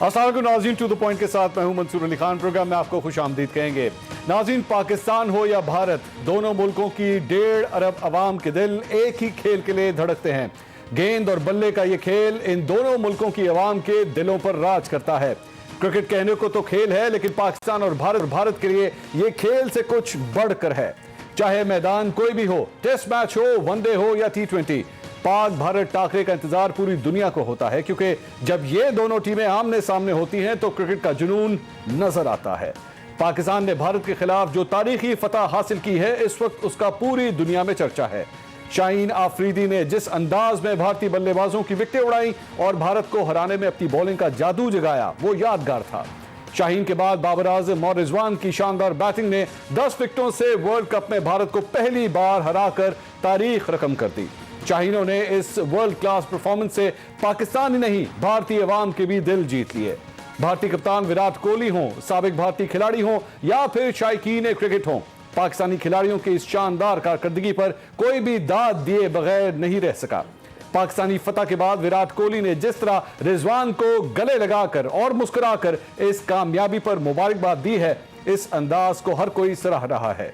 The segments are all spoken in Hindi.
अस्सलाम वालेकुम नाज़रीन, टू द पॉइंट के साथ मैं हूं मंसूर अली खान। प्रोग्राम में आपको खुश आमदीद कहेंगे। नाज़रीन, पाकिस्तान हो या भारत, दोनों मुल्कों की 1.5 अरब आवाम के दिल एक ही खेल के लिए धड़कते हैं। गेंद और बल्ले का ये खेल इन दोनों मुल्कों की आवाम के दिलों पर राज करता है। क्रिकेट कहने को तो खेल है, लेकिन पाकिस्तान और भारत के लिए ये खेल से कुछ बढ़कर है। चाहे मैदान कोई भी हो, टेस्ट मैच हो, वनडे हो या T20, पाक भारत टाकरे का इंतजार पूरी दुनिया को होता है, क्योंकि जब ये दोनों टीमें आमने सामने होती हैं तो क्रिकेट का जुनून नजर आता है। पाकिस्तान ने भारत के खिलाफ जो तारीखी फतह हासिल की है, इस वक्त उसका पूरी दुनिया में चर्चा है। शाहीन आफरीदी ने जिस अंदाज में भारतीय बल्लेबाजों की विकेटें उड़ाई और भारत को हराने में अपनी बॉलिंग का जादू जगाया, वो यादगार था। शाहीन के बाद बाबर आजम और रिजवान की शानदार बैटिंग ने 10 विकेटों से वर्ल्ड कप में भारत को पहली बार हराकर तारीख रकम कर दी। शाहीनों ने इस वर्ल्ड क्लास परफॉर्मेंस से पाकिस्तान ही नहीं, भारतीय अवाम के भी दिल जीत लिए। भारतीय कप्तान विराट कोहली हों, साबिक भारतीय खिलाड़ी हों या फिर शायकीन क्रिकेट हों, पाकिस्तानी खिलाड़ियों की इस शानदार कारकर्दगी पर कोई भी दाद दिए बगैर नहीं रह सका। पाकिस्तानी फतह के बाद विराट कोहली ने जिस तरह रिजवान को गले लगाकर और मुस्कुराकर इस कामयाबी पर मुबारकबाद दी है, इस अंदाज को हर कोई सराह रहा है।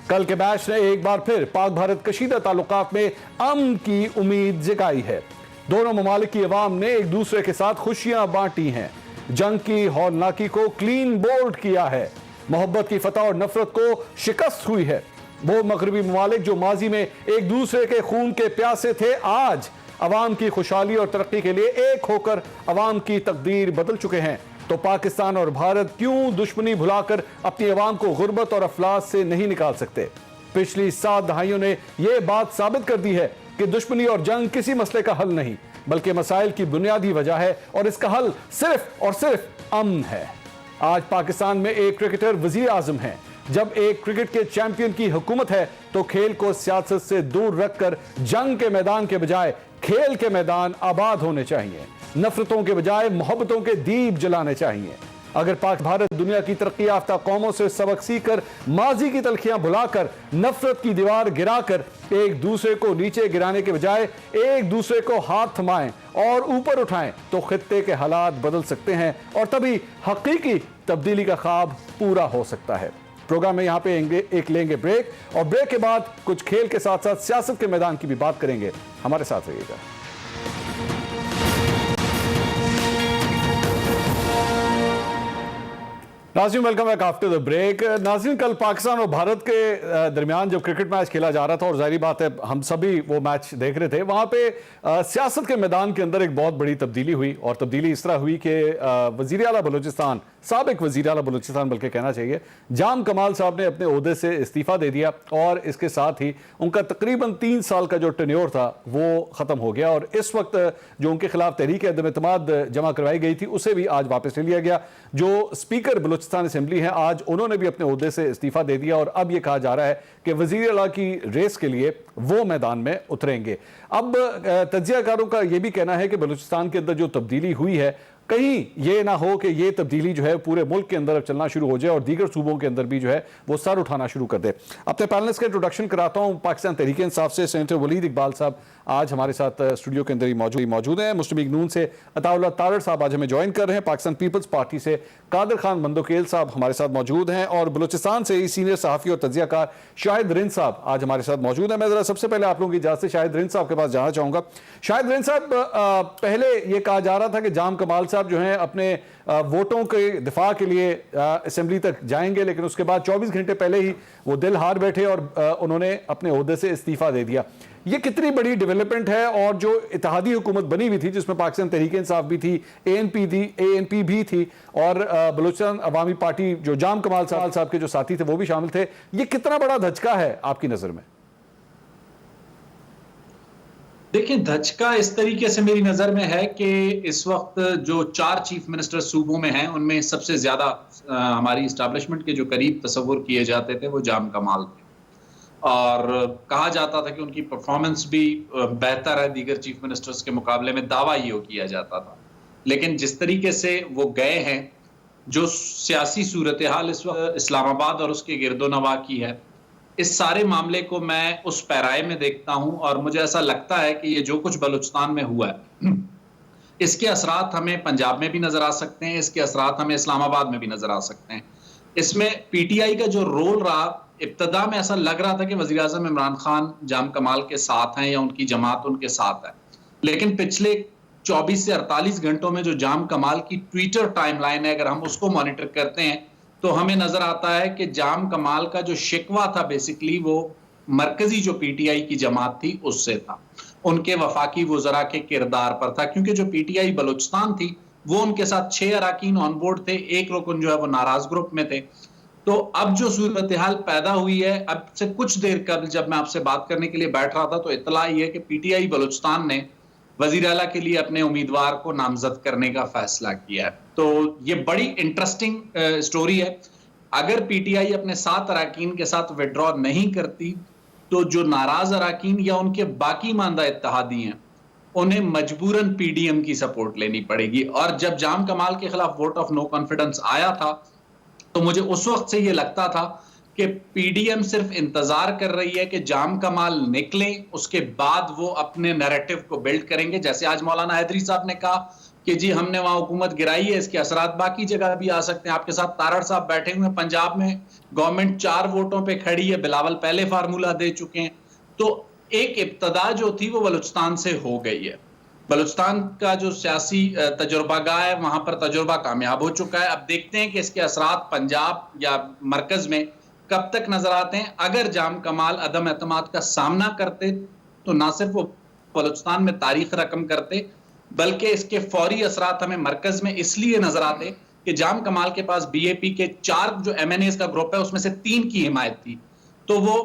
कल के मैच ने एक बार फिर पाक भारत कशीदा ताल्लुकात में अमन की उम्मीद जगाई है। दोनों ममालिक की अवाम ने एक दूसरे के साथ खुशियां बांटी हैं, जंग की हौलनाकी को क्लीन बोल्ड किया है, मोहब्बत की फतह और नफरत को शिकस्त हुई है। वो मगरबी ममालिक जो माजी में एक दूसरे के खून के प्यासे थे, आज अवाम की खुशहाली और तरक्की के लिए एक होकर अवाम की तकदीर बदल चुके हैं। तो पाकिस्तान और भारत क्यों दुश्मनी भुलाकर अपनी अवाम को गुर्बत और अफलास से नहीं निकाल सकते? पिछली 7 दहाइयों ने यह बात साबित कर दी है कि दुश्मनी और जंग किसी मसले का हल नहीं, बल्कि मसाइल की बुनियादी वजह है, और इसका हल सिर्फ और सिर्फ अमन है। आज पाकिस्तान में एक क्रिकेटर वजीर आजम है। जब एक क्रिकेट के चैंपियन की हुकूमत है तो खेल को सियासत से दूर रखकर जंग के मैदान के बजाय खेल के मैदान आबाद होने चाहिए। नफरतों के बजाय मोहब्बतों के दीप जलाने चाहिए। अगर पाक भारत दुनिया की तरक्की याफ्ता कौमों से सबक सीखकर माजी की तलखियां भुलाकर नफरत की दीवार गिराकर एक दूसरे को नीचे गिराने के बजाय एक दूसरे को हाथ थमाएं और ऊपर उठाएं, तो खित्ते के हालात बदल सकते हैं और तभी हकीकी तब्दीली का ख्वाब पूरा हो सकता है। प्रोग्राम में यहाँ पे एक लेंगे ब्रेक, और ब्रेक के बाद कुछ खेल के साथ साथ सियासत के मैदान की भी बात करेंगे। हमारे साथ रहिएगा। नाज़रीन, welcome back after the break. नाज़रीन, कल पाकिस्तान और भारत के दरमियान जब क्रिकेट मैच खेला जा रहा था, और जाहिर बात है हम सभी वो मैच देख रहे थे, वहाँ पे सियासत के मैदान के अंदर एक बहुत बड़ी तब्दीली हुई, और तब्दीली इस तरह हुई कि वज़ीर आला बलूचिस्तान, साबिक वज़ीर आला बलूचिस्तान बल्कि कहना चाहिए, जाम कमाल साहब ने अपने ओहदे से इस्तीफ़ा दे दिया, और इसके साथ ही उनका तकरीबन 3 साल का जो टेन्योर था वो ख़त्म हो गया। और इस वक्त जो उनके खिलाफ तहरीक अदम एतमाद जमा करवाई गई थी, उसे भी आज वापस ले लिया गया। जो स्पीकर बलूचिस्तान असेंबली है, आज उन्होंने भी अपने ओहदे से इस्तीफ़ा दे दिया, और अब यह कहा जा रहा है कि वज़ीर आला की रेस के लिए वो मैदान में उतरेंगे। अब तज्जियाकारों का यह भी कहना है कि बलूचिस्तान के अंदर जो तब्दीली हुई है, कहीं ये ना हो कि ये तब्दीली जो है पूरे मुल्क के अंदर चलना शुरू हो जाए और दीगर सूबों के अंदर भी जो है वो सर उठाना शुरू कर दे। अपने पैनलिस्ट का इंट्रोडक्शन कराता हूँ। पाकिस्तान तहरीक इंसाफ से सेनेटर वलीद इकबाल साहब आज हमारे साथ स्टूडियो के अंदर ही मौजूद हैं। मुस्लिम लीग नून से अताउल्लाह तारड़ साहब आज हमें ज्वाइन कर रहे हैं। पाकिस्तान पीपल्स पार्टी से कादर खान मंदोकेल साहब हमारे साथ मौजूद हैं, और बलूचिस्तान से सीनियर सहाफ़ी और तज्जियाकार शाहिद रिंद साहब आज हमारे साथ मौजूद हैं। मैं जरा सबसे पहले आप लोगों की इजाज़त से शाहिद रिंद साहब के पास जाना चाहूँगा। शाहिद रिंद साहब, पहले ये कहा जा रहा था कि जाम कमाल साहब जो हैं अपने वोटों के दिफा के लिए असेंबली तक जाएंगे, लेकिन उसके बाद 24 घंटे पहले ही वो दिल हार बैठे और उन्होंने अपने ओहदे से इस्तीफा दे दिया। ये कितनी बड़ी डेवलपमेंट है? और जो इत्तेहादी हुकूमत बनी हुई थी, जिसमें पाकिस्तान तहरीक इंसाफ भी थी, ANP भी थी, और बलूचिस्तान अवामी पार्टी जो जाम कमाल साहब के जो साथी थे वो भी शामिल थे, ये कितना बड़ा धचका है आपकी नजर में? देखिए, धचका इस तरीके से मेरी नजर में है कि इस वक्त जो 4 चीफ मिनिस्टर सूबों में हैं, उनमें सबसे ज्यादा हमारी इस्टेब्लिशमेंट के जो करीब तस्वुर किए जाते थे वो जाम कमाल थे, और कहा जाता था कि उनकी परफॉर्मेंस भी बेहतर है दीगर चीफ मिनिस्टर्स के मुकाबले में, दावा ये किया जाता था। लेकिन जिस तरीके से वो गए हैं, जो सियासी सूरत हाल इस वक्त इस्लामाबाद और उसके गिरदोनवा की है, इस सारे मामले को मैं उस पैराए में देखता हूं, और मुझे ऐसा लगता है कि ये जो कुछ बलूचिस्तान में हुआ है, इसके असरात हमें पंजाब में भी नजर आ सकते हैं, इसके असरात हमें इस्लामाबाद में भी नजर आ सकते हैं। इसमें पीटीआई का जो रोल रहा, इब्तदा में ऐसा लग रहा था कि वजीर आजम इमरान खान जाम कमाल के साथ हैं या उनकी जमात उनके साथ है, लेकिन पिछले 24 से 48 घंटों में जो जाम कमाल की ट्विटर टाइमलाइन है, अगर हम उसको मॉनिटर करते हैं तो हमें नजर आता है कि जाम कमाल का जो शिकवा था बेसिकली वो मरकजी जो पीटीआई की जमात थी उससे था, उनके वफाकी वज़रा के किरदार पर था, क्योंकि जो पीटीआई बलूचिस्तान थी वो उनके साथ 6 अरकान ऑन बोर्ड थे, एक रुकन जो है वो नाराज ग्रुप में थे। तो अब जो सूरत हाल पैदा हुई है, अब से कुछ देर कबल जब मैं आपसे बात करने के लिए बैठ रहा था तो इतला ये है कि पीटीआई बलूचिस्तान ने वजीर आला के लिए अपने उम्मीदवार को नामजद करने का फैसला किया है। तो ये बड़ी इंटरेस्टिंग स्टोरी है। अगर पीटीआई अपने 7 अरकान के साथ विड्रॉ नहीं करती तो जो नाराज अरकान या उनके बाकी मानदा इत्तेहादी हैं उन्हें मजबूरन पीडीएम की सपोर्ट लेनी पड़ेगी। और जब जाम कमाल के खिलाफ वोट ऑफ नो कॉन्फिडेंस आया था तो मुझे उस वक्त से ये लगता था कि पीडीएम सिर्फ इंतजार कर रही है कि जाम कमाल निकलें, उसके बाद वो अपने नैरेटिव को बिल्ड करेंगे। जैसे आज मौलाना हैदरी साहब ने कहा कि जी हमने वहां हुकूमत गिराई है, इसके असरात बाकी जगह भी आ सकते हैं। आपके साथ तारड़ साहब बैठे हुए हैं, पंजाब में गवर्नमेंट 4 वोटों पे खड़ी है, बिलावल पहले फार्मूला दे चुके हैं। तो एक इब्तदा जो थी वो बलूचिस्तान से हो गई है। बलूचिस्तान का जो सियासी तजुर्बागाह है वहां पर तजुर्बा कामयाब हो चुका है। अब देखते हैं कि इसके असरात पंजाब या मरकज में कब तक नजर आते हैं। अगर जाम कमाल अदम एतमाद का सामना करते तो ना सिर्फ वो बलूचिस्तान में तारीख रकम करते बल्कि इसके फौरी असरात हमें मरकज में इसलिए नजर आते कि जाम कमाल के पास बीएपी के 4 जो एमएनएस का ग्रुप है उसमें से 3 की हिमायत थी, तो वो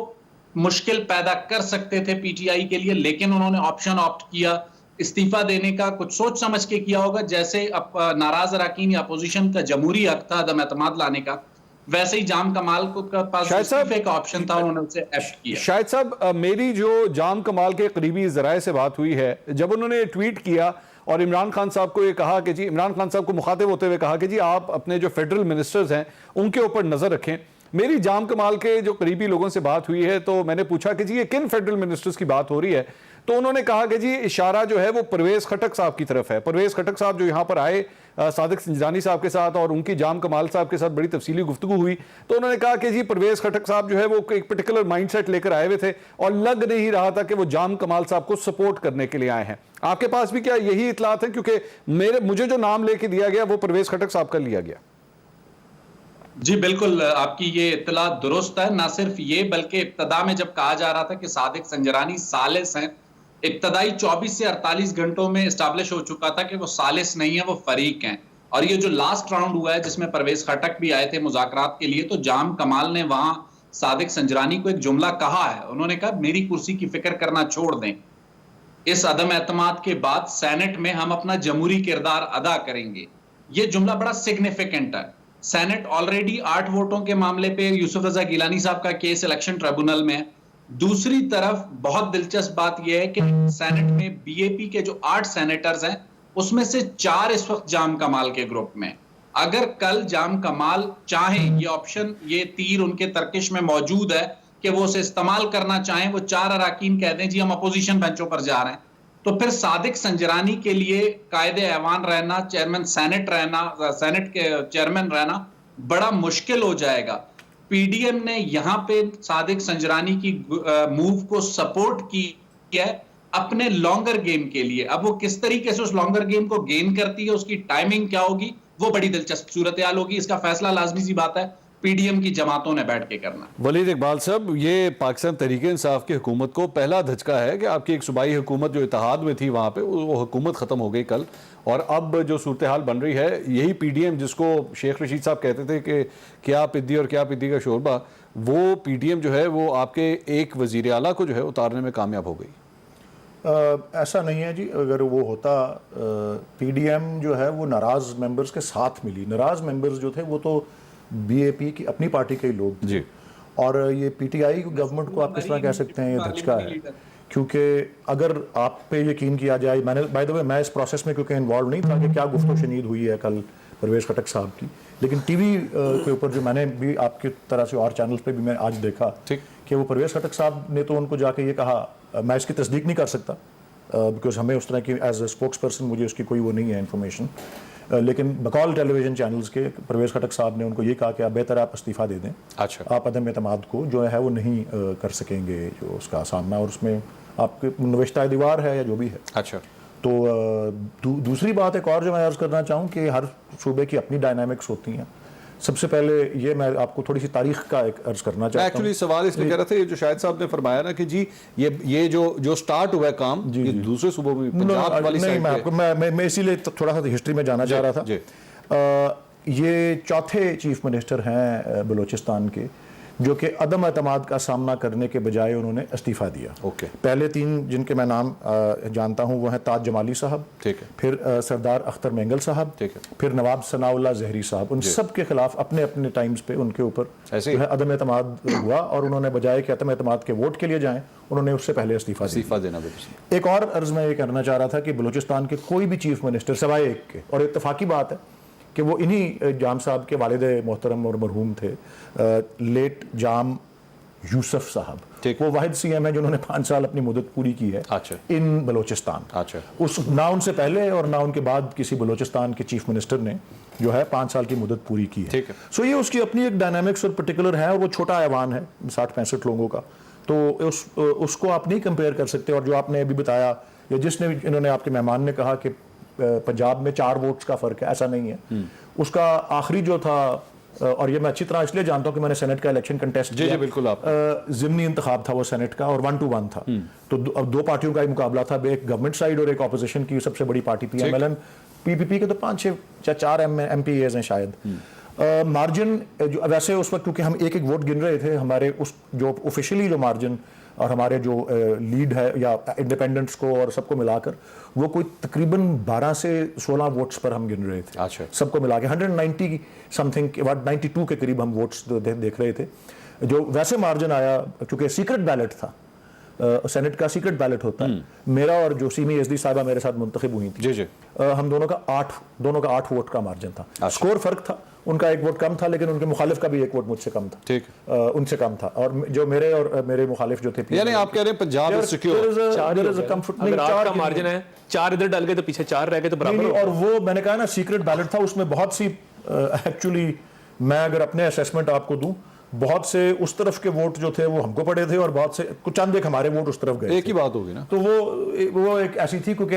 मुश्किल पैदा कर सकते थे पीटीआई के लिए, लेकिन उन्होंने ऑप्शन ऑप्ट किया इस्तीफा देने का। कुछ सोच समझ के किया होगा, जैसे अब नाराज अरकान या अपोजिशन का जमहूरी हक था अदम एतमाद लाने का, वैसे ही जाम कमाल को का पास इस्तीफे का ऑप्शन था, उन्होंने उसे एक्ट किया। शायद साहब मेरी जो जाम कमाल के करीबी जराए से बात हुई है, जब उन्होंने ट्वीट किया और इमरान खान साहब को ये कहा कि जी, इमरान खान साहब को मुखातिब होते हुए कहा कि जी आप अपने जो फेडरल मिनिस्टर्स हैं उनके ऊपर नजर रखें। मेरी जाम कमाल के जो करीबी लोगों से बात हुई है तो मैंने पूछा कि जी ये किन फेडरल मिनिस्टर्स की बात हो रही है, तो उन्होंने कहा कि जी इशारा जो है वो परवेज खटक साहब की तरफ है। परवेज खटक साहब जो यहाँ पर आए सादिक संजरानी साहब के साथ और उनकी जाम कमाल साहब के साथ बड़ी तफसीली गुफ्तगू हुई, तो उन्होंने कहा कि जी परवेज खटक साहब जो है वो एक पर्टिकुलर माइंडसेट लेकर आए हुए थे और लग नहीं रहा था कि वो जाम कमाल साहब को सपोर्ट करने के लिए आए हैं। आपके पास भी क्या यही इतलात है? क्योंकि मुझे जो नाम लेके दिया गया वो परवेज खटक साहब का लिया गया। जी बिल्कुल, आपकी ये इत्तला दुरुस्त है। ना सिर्फ ये बल्कि इब्तदा में जब कहा जा रहा था कि सादिक संजरानी सालिस हैं, इब्तदाई 24 से 48 घंटों में इस्टेब्लिश हो चुका था कि वो सालिस नहीं है, वो फरीक हैं। और ये जो लास्ट राउंड हुआ है जिसमें परवेज खटक भी आए थे मुज़ाकरात के लिए, तो जाम कमाल ने वहां सादिक संजरानी को एक जुमला कहा है। उन्होंने कहा मेरी कुर्सी की फिक्र करना छोड़ दें, इस अदम एतमाद के बाद सेनेट में हम अपना जमहूरी किरदार अदा करेंगे। ये जुमला बड़ा सिग्निफिकेंट है। सेनेट ऑलरेडी 8 वोटों के मामले पे यूसुफ रजा गिलानी साहब का केस इलेक्शन ट्रिब्यूनल में है। दूसरी तरफ बहुत दिलचस्प बात यह है कि सेनेट में बीएपी के जो 8 सेनेटर्स हैं उसमें से 4 इस वक्त जाम कमाल के ग्रुप में। अगर कल जाम कमाल चाहें, ये ऑप्शन, ये तीर उनके तर्किश में मौजूद है कि वो उसे इस्तेमाल करना चाहें, वो 4 अरकान कह दें जी हम अपोजिशन बेंचों पर जा रहे हैं, तो फिर सादिक संजरानी के लिए कायदे ऐवान रहना, चेयरमैन सेनेट रहना, सेनेट के चेयरमैन रहना बड़ा मुश्किल हो जाएगा। पीडीएम ने यहां पे सादिक संजरानी की मूव को सपोर्ट किया है अपने लॉन्गर गेम के लिए। अब वो किस तरीके से उस लॉन्गर गेम को गेन करती है, उसकी टाइमिंग क्या होगी, वो बड़ी दिलचस्प सूरत हाल होगी। इसका फैसला लाजमी सी बात है पीडीएम की जमातों ने बैठ के करना। वलीद इकबाल साहब, ये पाकिस्तान तहरीक इंसाफ की हुकूमत को पहला धचका है कि आपकी एक सूबाई हुकूमत जो इत्तेहाद में थी वहाँ पे वो हुकूमत ख़त्म हो गई कल, और अब जो सूरत हाल बन रही है, यही पीडीएम जिसको शेख रशीद साहब कहते थे कि क्या पिद्दी और क्या पिद्दी का शोरबा, वो पीडीएम जो है वो आपके एक वज़ीर आला को जो है उतारने में कामयाब हो गई। ऐसा नहीं है जी। अगर वो होता, पीडीएम जो है वो नाराज़ मेंबर्स के साथ मिली। नाराज़ मेंबर्स जो थे वो तो बीएपी की अपनी पार्टी के ही लोग थे, और ये पीटीआई गवर्नमेंट को आप किस तरह कह सकते हैं ये धचका है, क्योंकि अगर आप पे यकीन किया जाए, मैंने बाय द वे मैं इस प्रोसेस में क्योंकि इन्वॉल्व नहीं था कि क्या गुफ्तगू शनीद हुई है कल परवेज खटक साहब की, लेकिन टीवी के ऊपर जो मैंने भी आपकी तरह से और चैनल्स पे भी मैं आज देखा कि वो परवेज खटक साहब ने तो उनको जाके ये कहा, मैं इसकी तस्दीक नहीं कर सकता बिकॉज हमें उस तरह की एज ए स्पोक्स पर्सन मुझे उसकी कोई वो नहीं है इन्फॉर्मेशन। लेकिन बकौल टेलीविजन चैनल्स के परवेज़ खटक साहब ने उनको ये कहा कि आप बेहतर आप इस्तीफ़ा दे दें। अच्छा। आप अदम एतमाद को जो है वो नहीं कर सकेंगे जो उसका सामना, और उसमें आपके नविश्ता दीवार है या जो भी है। अच्छा। तो दूसरी बात एक और जो मैं अर्ज़ करना चाहूँ कि हर सूबे की अपनी डायनामिक्स होती हैं। सबसे पहले ये मैं आपको थोड़ी सी तारीख का एक अर्ज करना चाहता हूँ। एक्चुअली सवाल इसलिए कह रहा था, ये जो शाहिद साहब ने फरमाया ना कि जी ये जो स्टार्ट हुआ है काम ये दूसरे सूबों में पंजाब वाली साइड मैं आपको मैं इसीलिए थोड़ा सा हिस्ट्री में जाना चाह रहा था। ये चौथे चीफ मिनिस्टर हैं बलूचिस्तान के जो कि अदम एतमाद का सामना करने के बजाय उन्होंने इस्तीफ़ा दिया। ओके। पहले तीन जिनके मैं नाम जानता हूँ वो हैं ताज जमाली साहब, ठीक है, फिर सरदार अख्तर मेंगल साहब, ठीक है, फिर नवाब सनाउल्लाह ज़हरी साहब। उन सब के खिलाफ अपने अपने टाइम्स पे उनके ऊपर जो है अदम एतमाद हुआ और उन्होंने बजाय कि अदम एतमाद के वोट के लिए जाएं उन्होंने उससे पहले इस्तीफ़ा देना। एक और अर्ज मैं ये करना चाह रहा था कि बलूचिस्तान के कोई भी चीफ मिनिस्टर सिवाय एक के, और इत्तफाकी बात है कि वो इन्हीं जाम साहब के वालिद मोहतरम और मरहूम थे, लेट जाम यूसुफ साहब, वो वाहिद सीएम है जिन्होंने 5 साल अपनी मुद्दत पूरी की है। अच्छा। इन बलूचिस्तान। अच्छा। उस ना उनसे पहले और ना उनके बाद किसी बलूचिस्तान के चीफ मिनिस्टर ने जो है 5 साल की मुद्दत पूरी की है। ठीक है। सो ये उसकी अपनी एक डायनामिक्स और पर्टिकुलर है, और वो छोटा ऐवान है 60-65 लोगों का, तो उसको आप नहीं कंपेयर कर सकते। और जो आपने अभी बताया या जिसने इन्होंने आपके मेहमान ने कहा कि पंजाब में 4 वोट्स का फर्क है, ऐसा नहीं है। उसका आखिरी जो था, और ये मैं अच्छी तरह इसलिए जानता हूं कि मैंने सेनेट का इलेक्शन कंटेस्ट किया। जी बिल्कुल। आप ज़िमनी इंतखाब था वो सेनेट का, और 1-1 था। तो अब 2 पार्टियों का ही मुकाबला था, एक गवर्नमेंट साइड और एक ऑपोजिशन की सबसे बड़ी पार्टी PMLN। PPP के तो 5-6 या 4 MPAs हैं शायद। मार्जिन जो वैसे उस वक्त क्योंकि हम एक वोट गिन रहे थे, हमारे उस जो ऑफिशियली जो मार्जिन और हमारे जो लीड है या इंडिपेंडेंट्स को और सबको मिलाकर वो कोई तकरीबन 12 से 16 वोट्स पर हम गिन रहे थे। अच्छा। सबको मिला के 190 समथिंग 192 के करीब हम वोट्स देख रहे थे। जो वैसे मार्जिन आया क्योंकि सीक्रेट बैलेट था, सेनेट का सीक्रेट बैलेट होता है, मेरा और जो सीमी एसडी साहिबा मेरे साथ मुंतखब हुई थी, जी हम दोनों का 8 वोट का मार्जिन था। अच्छा। स्कोर फर्क था, उनका 1 वोट कम था, लेकिन उनके मुखालिफ का भी 1 वोट मुझसे कम था। ठीक। उनसे कम था, और जो मेरे और मेरे मुखालिफ जो थे, यानी आप कह रहे हैं पंजाब इज सिक्योर। अगर 8 का मार्जिन है, 4 इधर डाल गए तो पीछे 4 रह गए तो बराबर। और वो मैंने कहा ना सीक्रेट बैलेट था, उसमें बहुत सी एक्चुअली मैं अगर अपने असेसमेंट आपको दूं, बहुत से उस तरफ के वोट जो थे वो हमको पड़े थे और बहुत से कुछ चंद एक हमारे वोट उस तरफ गए। एक ही बात होगी ना। तो वो एक ऐसी थी क्योंकि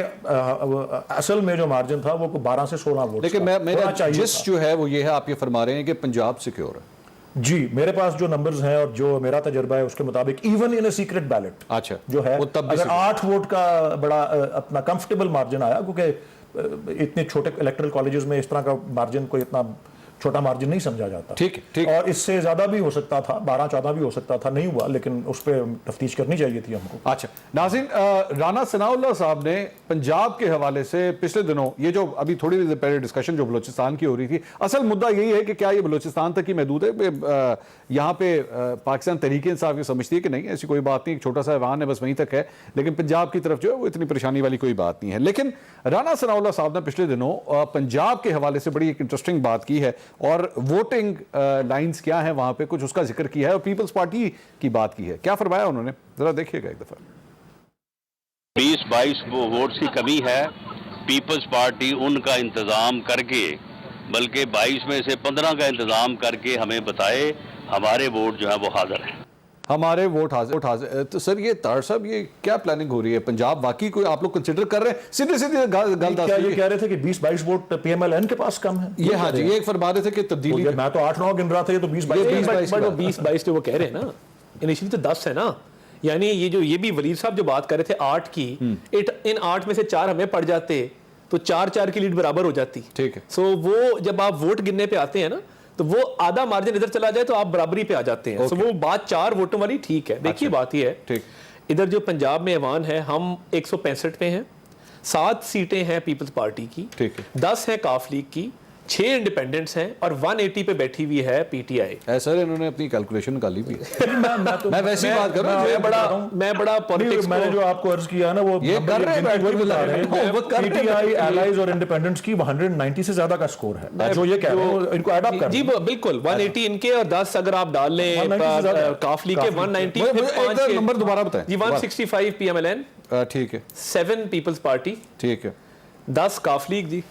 असल में जो मार्जिन था वो 12 से 16 वोट। लेकिन मेरा जिस जो है वो ये है, आप ये फरमा रहे हैं कि पंजाब सिक्योर है। जी, मेरे पास जो नंबर्स हैं और जो मेरा तजर्बा है उसके मुताबिक even in a secret ballot, अच्छा, जो है अगर 8 वोट का बड़ा अपना कंफर्टेबल मार्जिन आया, क्योंकि इतने छोटे इलेक्टोरल कॉलेजेस में इस तरह का मार्जिन कोई इतना छोटा मार्जिन नहीं समझा जाता। ठीक ठीक। और इससे ज्यादा भी हो सकता था, 12-14 भी हो सकता था, नहीं हुआ, लेकिन उस पर तफ्तीश करनी चाहिए थी हमको। अच्छा नाज़रीन, राना सनाउल्लाह साहब ने पंजाब के हवाले से पिछले दिनों ये जो अभी थोड़ी देर पहले डिस्कशन जो बलूचिस्तान की हो रही थी, असल मुद्दा यही है कि क्या ये बलूचिस्तान तक ही महदूद है। यहाँ पे पाकिस्तान तहरीक इंसाफ ये समझती है कि नहीं, ऐसी कोई बात नहीं, एक छोटा सा ऐवान है, बस वहीं तक है, लेकिन पंजाब की तरफ जो है वो इतनी परेशानी वाली कोई बात नहीं है। लेकिन राना सनाउल्लाह साहब ने पिछले दिनों पंजाब के हवाले से बड़ी एक इंटरेस्टिंग बात की है, और वोटिंग लाइंस क्या है वहां पे कुछ उसका जिक्र किया है, और पीपल्स पार्टी की बात की है। क्या फरमाया उन्होंने, जरा देखिएगा एक दफा। 20-22 वोट्स की कमी है, पीपल्स पार्टी उनका इंतजाम करके, बल्कि 22 में से 15 का इंतजाम करके हमें बताए, हमारे वोट जो है वो हाजिर है। हमारे वोट हाजिर। तो सर ये तार साहब ये क्या प्लानिंग हो रही है? पंजाब वाकई कोई आप लोग कंसिडर कर रहे हैं? सीधे क्या ये कह रहे थे कि 20-22 वोट PMLN के पास कम है? ये हाँ जी, ये फरमा रहे थे कि तब्दीली। मैं तो 8-9 गिन रहा था, ये तो 20-22 तो वो कह रहे हैं ना, इनिशियली तो 10 है ना। यानी ये भी वलीद साहब जो बात कर रहे थे 8 की, इन 8 में से 4 हमें पड़ जाते तो 4-4 की लीड बराबर हो जाती। ठीक है। सो वो जब आप वोट गिनने पे आते हैं ना, तो वो आधा मार्जिन इधर चला जाए तो आप बराबरी पे आ जाते हैं। सो वो बात 4 वोटों वाली ठीक है। देखिए बात ही है, ठीक, इधर जो पंजाब में ऐवान है, हम 165 पे हैं, 7 सीटें हैं पीपल्स पार्टी की, ठीक है, 10 है काफ लीग की, 6 इंडिपेंडेंट्स हैं, और 180 पे बैठी हुई है PTI। सर इन्होंने अपनी कैलकुलेशन निकाली भी मैं वैसे ही बात कर रहा हूं, मैं बड़ा पॉलिटिक्स मैंने जो आपको अर्ज किया ना वो ये कर रहे हैं, PTI एलाइज और इंडिपेंडेंट्स की 190 से ज्यादा का स्कोर है, जो ये कह रहे हैं इनको ऐड अप कर। जी बिल्कुल, 180 इनके और 10 अगर आप डाल लें काफ लीग के 190, नंबर दोबारा बताएं जी, 165 PMLN, ठीक है, 7 पीपल्स पार्टी, ठीक है, 10 काफ लीग जी,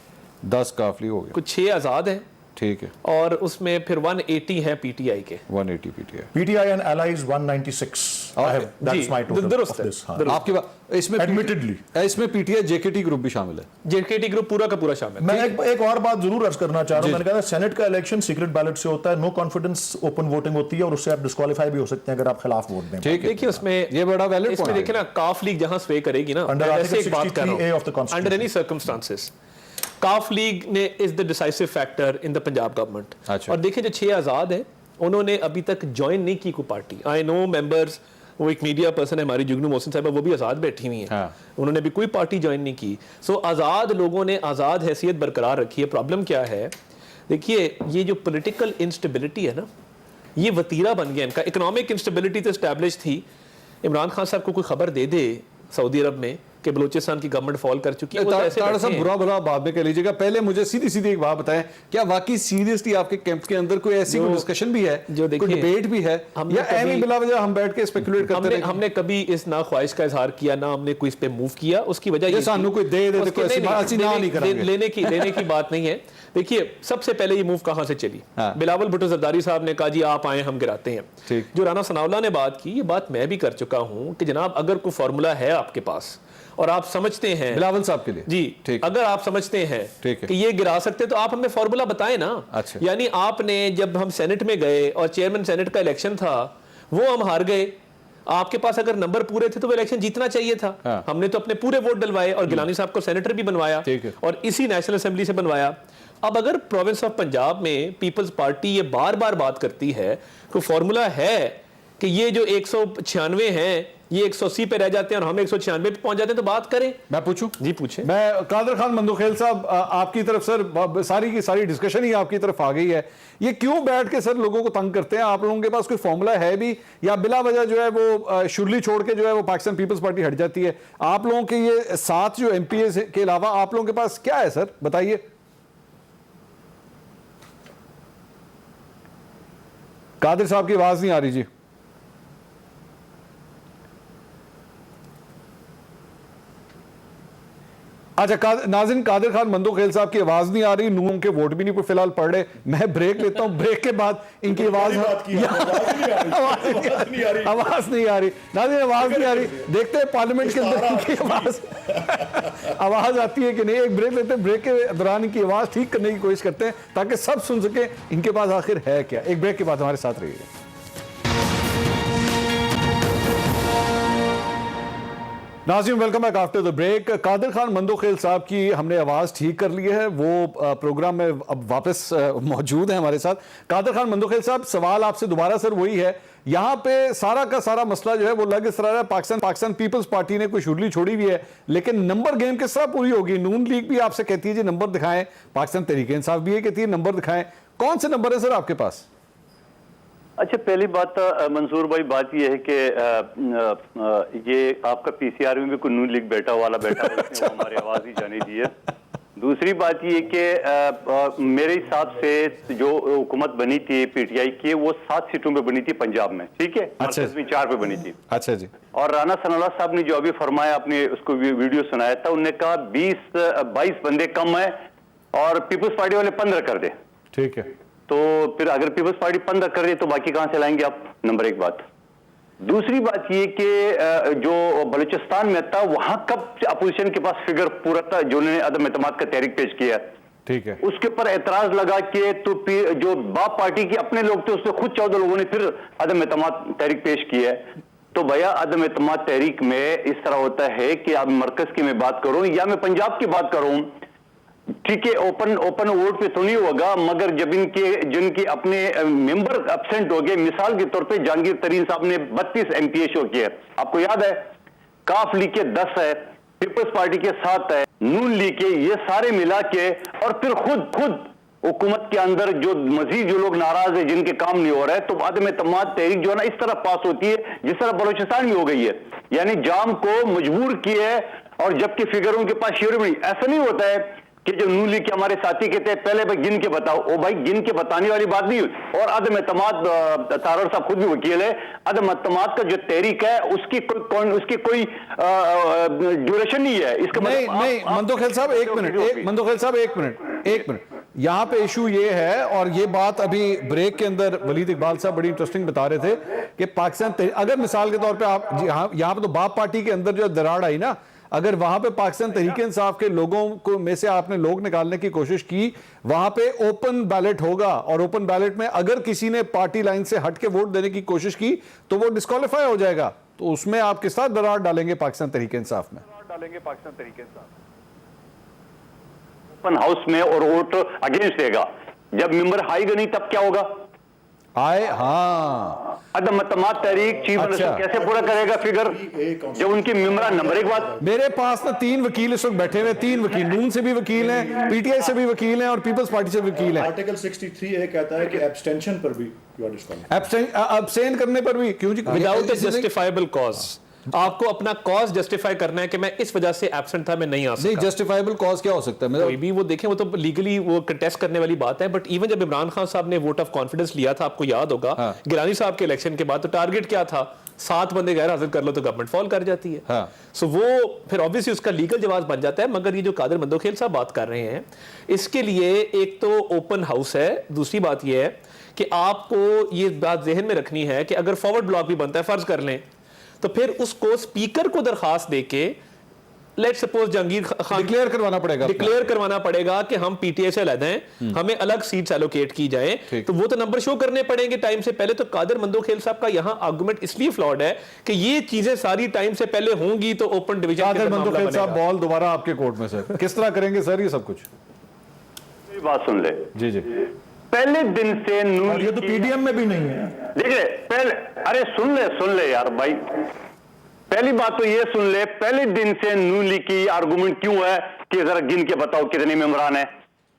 10 काफली हो गया, कुछ 6 आज़ाद हैं, ठीक है, और उसमें फिर 180 हैं पीटीआई के। 180 PTI. PTI and allies 196. I have, that's जी, my total दुरुस्त of है, this. हाँ। दुरुस्त। आपकी बात इसमें Admittedly. इसमें पीटीआई जेकेटी ग्रुप भी शामिल है। जेकेटी ग्रुप पूरा का पूरा शामिल। मैं एक और बात जरूर अर्ज करना चाह रहा हूं। मैंने कहा सेनेट का इलेक्शन सीक्रेट बैलेट से होता है, नो कॉन्फिडेंस ओपन वोटिंग होती है और उससे आप डिस्क्वालीफाई भी हो सकते हैं अगर आप खिलाफ वोट दें। ठीक है, देखिए उसमें ये बड़ा वैलिड इसमें पॉइंट देखिए ना, काफ लीग जहां स्वे करेगी ना, Under मैं Article वैसे एक बात कर 63A of the रहा हूं, Constitution. अंडर एनी सर्कमस्टांसेस काफ लीग ने is the decisive factor in the Punjab government. अच्छा। और देखिए जो 6 आज़ाद हैं उन्होंने अभी तक ज्वाइन नहीं की कोई पार्टी। आई नो मेंबर्स, वो एक मीडिया पर्सन है हमारी जुगनू मोहसिन साहब, वो भी आज़ाद बैठी हुई हैं, हाँ। उन्होंने भी कोई पार्टी ज्वाइन नहीं की। सो आज़ाद लोगों ने आज़ाद हैसियत बरकरार रखी है। प्रॉब्लम क्या है, देखिए ये जो पॉलिटिकल इंस्टेबिलिटी है ना, ये वतीरा बन गया इनका। इकोनॉमिक इंस्टेबिलिटी तो एस्टैब्लिश थी, इमरान खान साहब को कोई खबर दे दे सऊदी अरब में कि बलूचिस्तान की गवर्नमेंट फॉल कर चुकी है, वो तो ऐसे ताड़ा बैठे साहब हैं। बुरा भला बाद में कह लीजिएगा, पहले मुझे सीधी सीधी एक बात बताएं, क्या वाकई सीरियसली आपके कैंप के अंदर कोई ऐसी कोई डिस्कशन भी है, जो कोई देखिए, डिबेट भी है, हमने या एम कभी- बिला वजह हम बैठ के स्पेकुलेट करते हमने रहे? हमने कभी इस ना ख्वाहिश का इजहार किया, ना हमने कोई इस पे मूव किया। उसकी वजह ये सानू थी- कोई दे दे तो उसके- कोई ऐसी बात- ऐसी ना नहीं करांगे। लेने की बात नहीं है। देखिए सबसे पहले ये मूव कहां से चली, हाँ। बिलावल भुट्टो जरदारी साहब ने कहा जी आप आए हम गिराते हैं। ठीक। जो राना सनाउल्लाह ने बात की, ये बात मैं भी कर चुका हूं कि जनाब अगर कोई फार्मूला है आपके पास और आप समझते हैं, बिलावल साहब के लिए जी ठीक, अगर आप समझते हैं ठीक है। कि ये गिरा सकते तो आप हमें फार्मूला बताएं ना। अच्छा। यानी आपने जब हम सेनेट में गए और चेयरमैन सेनेट का इलेक्शन था, वो हम हार गए, आपके पास अगर नंबर पूरे थे तो वो इलेक्शन जीतना चाहिए था। हाँ। हमने तो अपने पूरे वोट डलवाए और गिलानी साहब को सेनेटर भी बनवाया ठीक है। और इसी नेशनल असेंबली से बनवाया। अब अगर प्रोविंस ऑफ पंजाब में पीपल्स पार्टी ये बार बार बात करती है कि फॉर्मूला है कि ये जो 196 हैं ये 180 पे रह जाते हैं और हम 196 पे पहुंच जाते हैं, तो बात करें। मैं पूछूं? जी पूछें। मैं कादर खान मंदोखेल साहब, आपकी तरफ सर सारी की सारी डिस्कशन ही आपकी तरफ आ गई है। ये क्यों बैठ के सर लोगों को तंग करते हैं? आप लोगों के पास कोई फॉर्मूला है भी, या बिला वजह जो है वो शुरली छोड़ के जो है वो पाकिस्तान पीपल्स पार्टी हट जाती है? आप लोगों के ये 7 जो एमपीए के अलावा आप लोगों के पास क्या है सर, बताइए। कादिर साहब की आवाज नहीं आ रही जी। अच्छा, नाज़रीन कादिर खान मंदोखेल साहब की आवाज नहीं आ रही, नून के वोट भी नहीं फिलहाल पड़ रहे। मैं ब्रेक लेता हूं, ब्रेक के बाद इनकी आवाज आवाज नहीं आ रही, नाज़रीन आवाज नहीं आ रही। देखते हैं पार्लियामेंट के अंदर इनकी आवाज आती है कि नहीं। एक ब्रेक लेते हैं, ब्रेक के दौरान इनकी आवाज ठीक करने की कोशिश करते हैं ताकि सब सुन सके इनके पास आखिर है क्या। एक ब्रेक के बाद हमारे साथ रहिएगा। नाज़रीन welcome back after the break. Qadir Khan Mandokhel साहब की हमने आवाज़ ठीक कर ली है, वो प्रोग्राम में अब वापस मौजूद है हमारे साथ। कादिर खान मंदोखेल साहब, सवाल आपसे दोबारा सर वही है, यहाँ पे सारा का सारा मसला जो है वो लग इस तरह है, पाकिस्तान पीपल्स पार्टी ने कोई शुरली छोड़ी हुई है, लेकिन नंबर गेम किस तरह पूरी होगी? नून लीग भी आपसे कहती है जी नंबर दिखाएं, पाकिस्तान तहरीक इंसाफ भी ये कहती है नंबर दिखाएं, कौन से नंबर है सर आपके पास? अच्छा, पहली बात मंसूर भाई, बात यह है कि ये आपका पीसीआर में भी कोई नून लीग बैठा वाला बैठा है, उसने वो हमारी आवाज ही जाने दी है। दूसरी बात ये कि मेरे हिसाब से जो हुकूमत बनी थी पीटीआई की, वो 7 सीटों पे बनी थी पंजाब में, ठीक है, अच्छा। मरकज में 4 पे बनी थी। अच्छा जी। और राना सनाउल्लाह साहब ने जो अभी फरमाया, आपने उसको वीडियो सुनाया था, उन्होंने कहा 20-22 बंदे कम है और पीपल्स पार्टी वाले 15 कर दे। ठीक है, तो फिर अगर पीपल्स पार्टी 15 कर दे तो बाकी कहां से लाएंगे आप? नंबर 1 बात। दूसरी बात ये कि जो बलूचिस्तान में था, वहां कब अपोजिशन के पास फिगर पूरा था जो उन्होंने अदम एतमाद का तहरीक पेश किया, ठीक है, उसके ऊपर एतराज लगा के तो जो बाप पार्टी के अपने लोग थे उसमें खुद 14 लोगों ने फिर अदम एतमाद तहरीक पेश किया है। तो भैया अदम एतमाद तहरीक में इस तरह होता है कि अब मरकज की मैं बात करूं या मैं पंजाब की बात करूं, ठीक है, ओपन वोट पे तो नहीं होगा, मगर जब जिनके अपने मेंबर एब्सेंट हो गए, मिसाल के तौर पे जहांगीर तरीन साहब ने 32 एमपीए शो किए, आपको याद है, काफ लीग के 10 है, पीपल्स पार्टी के 7 है, नून लीग के, ये सारे मिला के, और फिर खुद हुकूमत के अंदर जो मजीद जो लोग नाराज है, जिनके काम नहीं हो रहा है, तो अदम एतमाद तहरीक जो है ना इस तरह पास होती है जिस तरह बलूचिस्तान में हो गई है, यानी जाम को मजबूर किए, और जबकि फिगरों के पास शेयर में ऐसा नहीं होता है कि जो नून लीग के हमारे साथी कहते हैं पहले भाई गिन के बताओ, ओ भाई गिन के बताने वाली बात नहीं। और अदम एतमाद, तारड़ साहब खुद भी वकील है, अदम एतमाद का जो तहरीक है उसकी कोई ड्यूरेशन नहीं है। इसका नहीं मंदोखेल साहब एक मिनट, यहाँ पे इशू ये है, और ये बात अभी ब्रेक के अंदर वलीद इकबाल साहब बड़ी इंटरेस्टिंग बता रहे थे कि पाकिस्तान, अगर मिसाल के तौर पे आप यहाँ पे तो बाप पार्टी के अंदर जो दरार आई ना, अगर वहां पे पाकिस्तान तहरीक इंसाफ के लोगों को में से आपने लोग निकालने की कोशिश की, वहां पे ओपन बैलेट होगा, और ओपन बैलेट में अगर किसी ने पार्टी लाइन से हट के वोट देने की कोशिश की तो वो डिस्क्वालीफाई हो जाएगा। तो उसमें आप किस तरह दरार डालेंगे पाकिस्तान तहरीक इंसाफ में? ओपन हाउस में और वोट अगेंस्ट देगा, जब मेंबर आएगा नहीं तब क्या होगा? हाँ, अदम एतमाद तहरीक चीफ मिनिस्टर कैसे पूरा करेगा फिगर जब उनकी मेंबर? नंबर एक बात, मेरे पास ना 3 वकील इस वक्त बैठे हुए, 3 वकील, नून से भी वकील हैं, पीटीआई से भी वकील हैं और पीपल्स पार्टी से वकील हैं। आर्टिकल 63 कहता है कि एब्सटेंशन पर भी अब्सटेन करने पर भी क्यों जी? विदाउट ए जस्टिफाइबल कॉज, आपको अपना कॉज जस्टिफाई करना है कि मैं इस वजह से एब्सेंट था, मैं नहीं आ सकता। नहीं, जस्टिफाइबल कॉज क्या हो सकता है? कोई भी वो देखें, वो तो लीगली वो कंटेस्ट करने वाली बात है। बट इवन जब इमरान खान साहब ने वोट ऑफ कॉन्फिडेंस लिया था, आपको याद होगा, गिलानी साहब के इलेक्शन के बाद, तो टारगेट क्या था? 7 बंदे गैर हाजिर कर लो तो गवर्नमेंट फॉल कर जाती है। सो वो फिर ऑब्वियसली उसका लीगल जवाब बन जाता है। मगर ये जो कादिर मंदोखेल साहब बात कर रहे हैं, इसके लिए एक तो ओपन हाउस है, दूसरी बात ये है कि आपको ये बात जहन में रखनी है कि अगर फॉरवर्ड ब्लॉक भी बनता है, फर्ज कर लें, तो फिर उसको स्पीकर को दरखास्त देके, let suppose Jahangir Khan declare करवाना पड़ेगा कि हम पीटीआई से अलग हैं, हमें अलग सीट्स एलोकेट की जाए, तो वो तो नंबर शो करने पड़ेंगे टाइम से पहले। तो कादिर मंदोखेल साहब का यहां आर्गुमेंट इसलिए फ्लॉड है कि ये चीजें सारी टाइम से पहले होंगी तो ओपन डिवीजन। कादिर मंदोखेल साहब, बॉल दोबारा आपके कोर्ट में सर, किस तरह करेंगे सर ये सब कुछ? बात सुन ले जी, पहले दिन से नून, ये तो पीडीएम में भी नहीं है। देखिए पहले, अरे सुन ले यार भाई, पहली बात तो ये सुन ले, पहले दिन से नून लीग की आर्गुमेंट क्यों है कि जरा गिन के बताओ कितने मेंबरान है?